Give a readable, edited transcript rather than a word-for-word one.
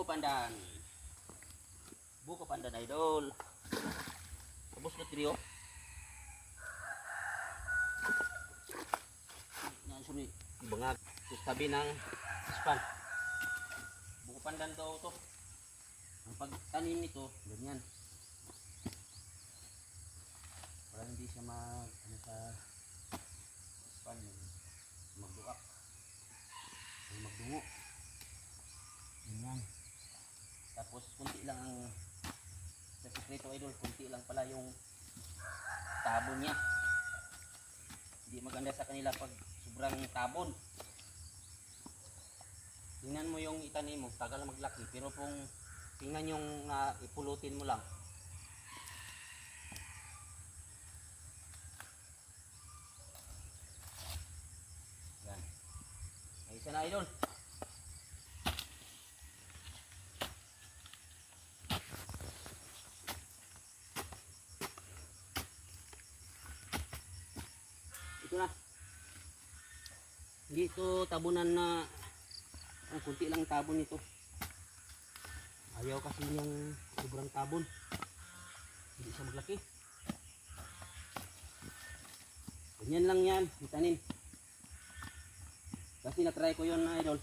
pandan. Buko pandan idol. Tapos ko trio. Yan sumi bangag sa tabi ng span. Buko pandan daw to. Ang pagtanim nito, ganyan. Para hindi siya sa span magduak. Magdungo. Ganyan. Tapos kunti lang ang sa sekreto idol, kunti lang pala yung tabon niya. Hindi maganda sa kanila pag sobrang tabon. Tingnan mo yung itanim mo, tagal maglaki, pero kung tingnan yung ipulutin mo lang. Yan. Ay isa na idol. Ito na. Hindi ito tabunan na ang kunti lang tabon nito. Ayaw kasi yung sobrang tabon. Hindi siya maglaki. Ganyan lang yan, itanim. Kasi na-try ko yun idol.